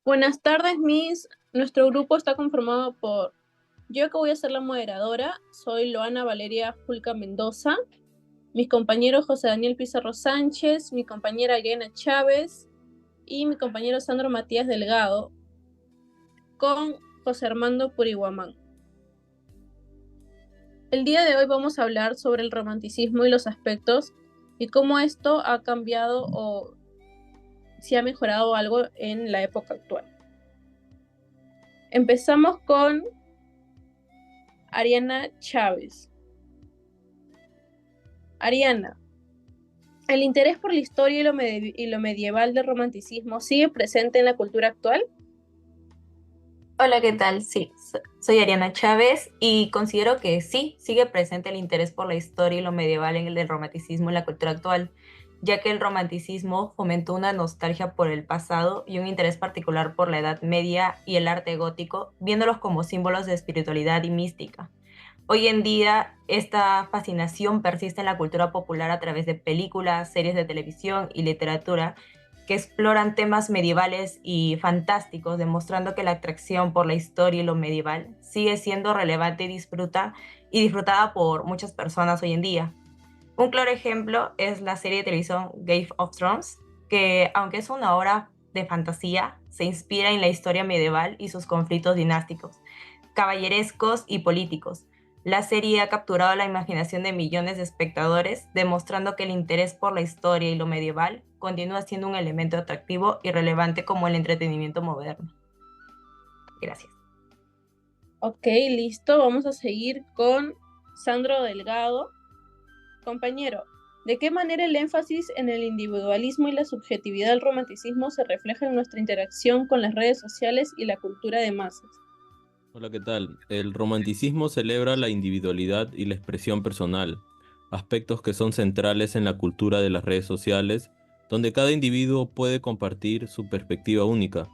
Buenas tardes, Miss. Nuestro grupo está conformado por yo, que voy a ser la moderadora, soy Loana Valeria Julca Mendoza, mis compañeros José Daniel Pizarro Sánchez, mi compañera Ariana Chávez y mi compañero Sandro Matías Delgado, con José Armando Purihuamán. El día de hoy vamos a hablar sobre el romanticismo y los aspectos y cómo esto ha cambiado o si ha mejorado algo en la época actual. Empezamos con Ariana Chávez. Ariana, ¿el interés por la historia y lo medieval del romanticismo sigue presente en la cultura actual? Hola, ¿qué tal? Sí, soy Ariana Chávez y considero que sí, sigue presente el interés por la historia y lo medieval en el del romanticismo en la cultura actual, ya que el romanticismo fomentó una nostalgia por el pasado y un interés particular por la Edad Media y el arte gótico, viéndolos como símbolos de espiritualidad y mística. Hoy en día, esta fascinación persiste en la cultura popular a través de películas, series de televisión y literatura que exploran temas medievales y fantásticos, demostrando que la atracción por la historia y lo medieval sigue siendo relevante y disfrutada por muchas personas hoy en día. Un claro ejemplo es la serie de televisión Game of Thrones, que aunque es una obra de fantasía, se inspira en la historia medieval y sus conflictos dinásticos, caballerescos y políticos. La serie ha capturado la imaginación de millones de espectadores, demostrando que el interés por la historia y lo medieval continúa siendo un elemento atractivo y relevante como el entretenimiento moderno. Gracias. Ok, listo. Vamos a seguir con Sandro Delgado. Compañero, ¿de qué manera el énfasis en el individualismo y la subjetividad del romanticismo se refleja en nuestra interacción con las redes sociales y la cultura de masas? Hola, ¿qué tal? El romanticismo celebra la individualidad y la expresión personal, aspectos que son centrales en la cultura de las redes sociales, donde cada individuo puede compartir su perspectiva única.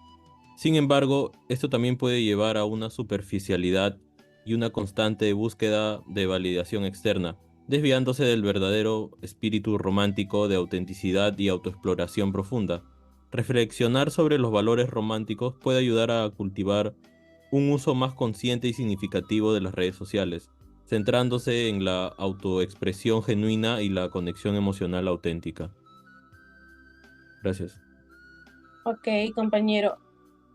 Sin embargo, esto también puede llevar a una superficialidad y una constante búsqueda de validación externa, desviándose del verdadero espíritu romántico de autenticidad y autoexploración profunda. Reflexionar sobre los valores románticos puede ayudar a cultivar un uso más consciente y significativo de las redes sociales, centrándose en la autoexpresión genuina y la conexión emocional auténtica. Gracias. Ok, compañero.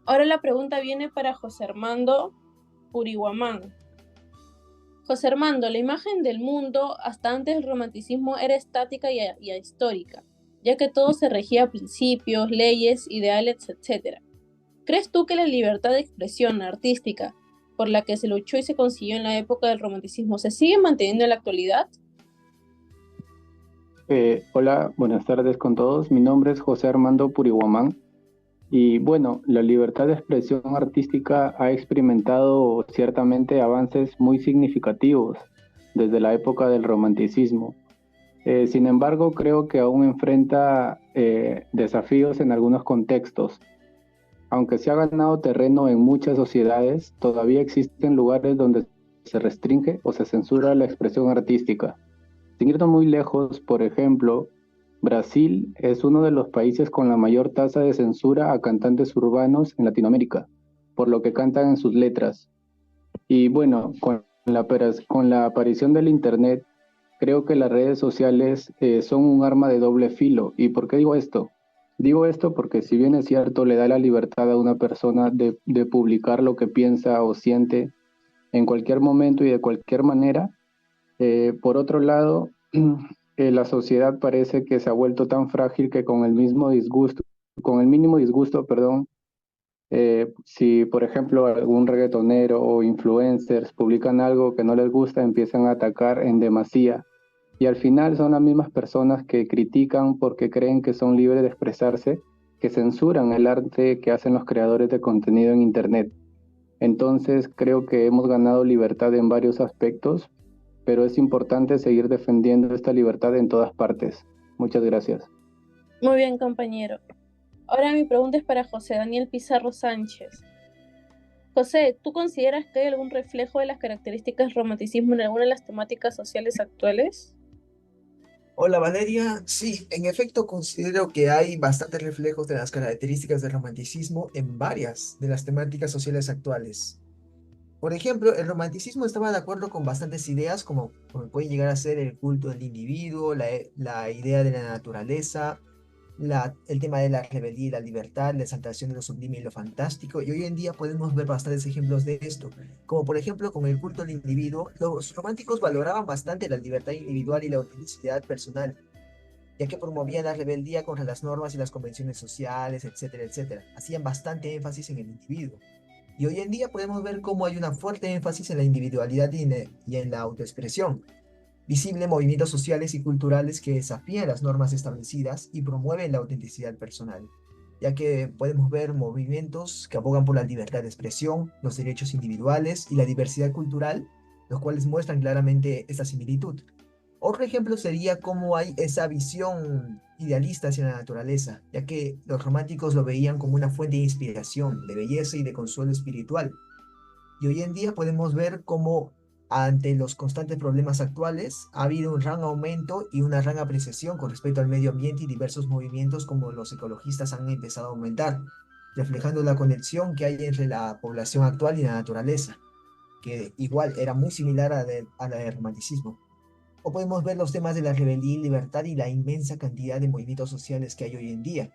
Ahora la pregunta viene para José Armando Purihuamán. José Armando, la imagen del mundo hasta antes del romanticismo era estática y ahistórica, ya que todo se regía a principios, leyes, ideales, etc. ¿Crees tú que la libertad de expresión artística por la que se luchó y se consiguió en la época del romanticismo se sigue manteniendo en la actualidad? Hola, buenas tardes con todos. Mi nombre es José Armando Purihuamán y bueno, la libertad de expresión artística ha experimentado ciertamente avances muy significativos desde la época del romanticismo. Sin embargo, creo que aún enfrenta desafíos en algunos contextos. Aunque se ha ganado terreno en muchas sociedades, todavía existen lugares donde se restringe o se censura la expresión artística. Sin irnos muy lejos, por ejemplo, Brasil es uno de los países con la mayor tasa de censura a cantantes urbanos en Latinoamérica, por lo que cantan en sus letras. Y bueno, con la aparición del Internet, creo que las redes sociales son un arma de doble filo. ¿Y por qué digo esto? Digo esto porque si bien es cierto, le da la libertad a una persona de publicar lo que piensa o siente en cualquier momento y de cualquier manera, por otro lado, la sociedad parece que se ha vuelto tan frágil que con el mínimo disgusto, perdón, si por ejemplo algún reggaetonero o influencers publican algo que no les gusta, empiezan a atacar en demasía. Y al final son las mismas personas que critican porque creen que son libres de expresarse, que censuran el arte que hacen los creadores de contenido en Internet. Entonces creo que hemos ganado libertad en varios aspectos, pero es importante seguir defendiendo esta libertad en todas partes. Muchas gracias. Muy bien, compañero. Ahora mi pregunta es para José Daniel Pizarro Sánchez. José, ¿tú consideras que hay algún reflejo de las características del romanticismo en alguna de las temáticas sociales actuales? Hola Valeria, sí, en efecto considero que hay bastantes reflejos de las características del romanticismo en varias de las temáticas sociales actuales. Por ejemplo, el romanticismo estaba de acuerdo con bastantes ideas como puede llegar a ser el culto del individuo, la idea de la naturaleza, el tema de la rebeldía y la libertad, la exaltación de lo sublime y lo fantástico, y hoy en día podemos ver bastantes ejemplos de esto, como por ejemplo con el culto al individuo, los románticos valoraban bastante la libertad individual y la autenticidad personal, ya que promovían la rebeldía contra las normas y las convenciones sociales, etcétera, etcétera. Hacían bastante énfasis en el individuo. Y hoy en día podemos ver cómo hay una fuerte énfasis en la individualidad y en la autoexpresión, visible en movimientos sociales y culturales que desafían las normas establecidas y promueven la autenticidad personal, ya que podemos ver movimientos que abogan por la libertad de expresión, los derechos individuales y la diversidad cultural, los cuales muestran claramente esta similitud. Otro ejemplo sería cómo hay esa visión idealista hacia la naturaleza, ya que los románticos lo veían como una fuente de inspiración, de belleza y de consuelo espiritual. Y hoy en día podemos ver cómo ante los constantes problemas actuales ha habido un gran aumento y una gran apreciación con respecto al medio ambiente y diversos movimientos como los ecologistas han empezado a aumentar, reflejando la conexión que hay entre la población actual y la naturaleza, que igual era muy similar a la del romanticismo. O podemos ver los temas de la rebeldía y libertad y la inmensa cantidad de movimientos sociales que hay hoy en día.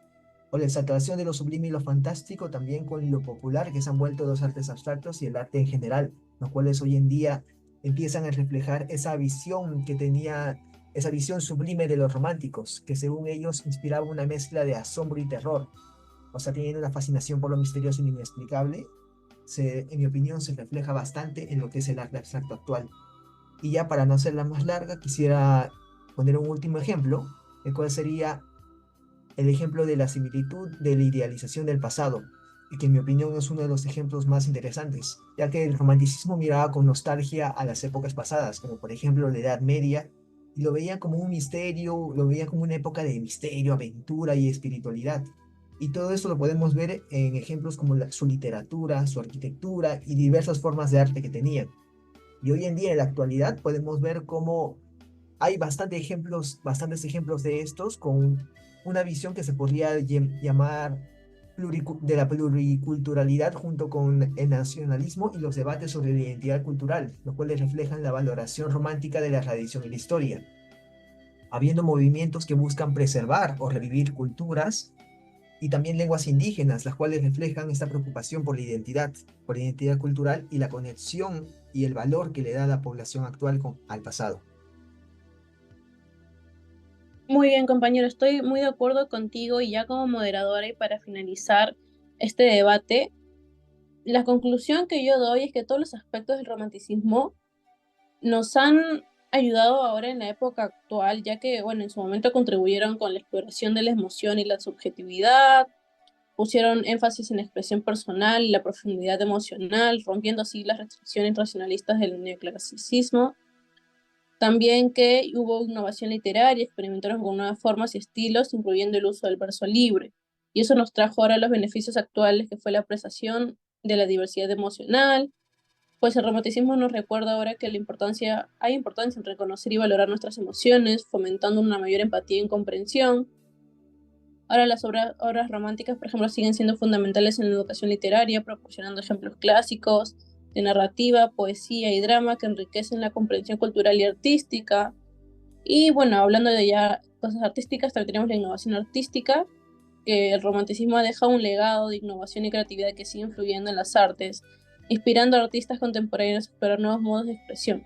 O la exaltación de lo sublime y lo fantástico también con lo popular que se han vuelto los artes abstractos y el arte en general, los cuales hoy en día empiezan a reflejar esa visión que tenía, esa visión sublime de los románticos, que según ellos inspiraba una mezcla de asombro y terror. O sea, teniendo una fascinación por lo misterioso y inexplicable, en mi opinión se refleja bastante en lo que es el arte abstracto actual. Y ya para no hacerla más larga, quisiera poner un último ejemplo, el cual sería el ejemplo de la similitud de la idealización del pasado, y que en mi opinión es uno de los ejemplos más interesantes, ya que el romanticismo miraba con nostalgia a las épocas pasadas, como por ejemplo la Edad Media, y lo veía como un misterio, lo veía como una época de misterio, aventura y espiritualidad. Y todo esto lo podemos ver en ejemplos como su literatura, su arquitectura y diversas formas de arte que tenían. Y hoy en día, en la actualidad, podemos ver cómo hay bastantes ejemplos de estos con una visión que se podría llamar de la pluriculturalidad junto con el nacionalismo y los debates sobre la identidad cultural, los cuales reflejan la valoración romántica de la tradición y la historia, habiendo movimientos que buscan preservar o revivir culturas y también lenguas indígenas, las cuales reflejan esta preocupación por la identidad cultural y la conexión y el valor que le da la población actual al pasado. Muy bien, compañero, estoy muy de acuerdo contigo y ya como moderadora y para finalizar este debate, la conclusión que yo doy es que todos los aspectos del romanticismo nos han ayudado ahora en la época actual, ya que, bueno, en su momento contribuyeron con la exploración de la emoción y la subjetividad, pusieron énfasis en la expresión personal y la profundidad emocional, rompiendo así las restricciones racionalistas del neoclasicismo. También que hubo innovación literaria, experimentaron con nuevas formas y estilos, incluyendo el uso del verso libre. Y eso nos trajo ahora los beneficios actuales, que fue la apreciación de la diversidad emocional, pues el romanticismo nos recuerda ahora que hay importancia en reconocer y valorar nuestras emociones, fomentando una mayor empatía y comprensión. Ahora las obras románticas, por ejemplo, siguen siendo fundamentales en la educación literaria, proporcionando ejemplos clásicos de narrativa, poesía y drama que enriquecen la comprensión cultural y artística. Y bueno, hablando de ya cosas artísticas, también tenemos la innovación artística, que el romanticismo ha dejado un legado de innovación y creatividad que sigue influyendo en las artes, inspirando a artistas contemporáneos a explorar nuevos modos de expresión.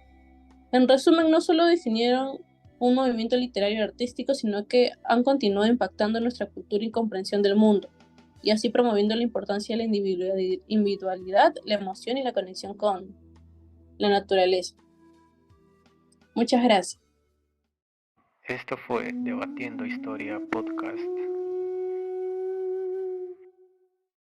En resumen, no solo definieron un movimiento literario y artístico, sino que han continuado impactando nuestra cultura y comprensión del mundo, y así promoviendo la importancia de la individualidad, la emoción y la conexión con la naturaleza. Muchas gracias. Esto fue Debatiendo Historia Podcast.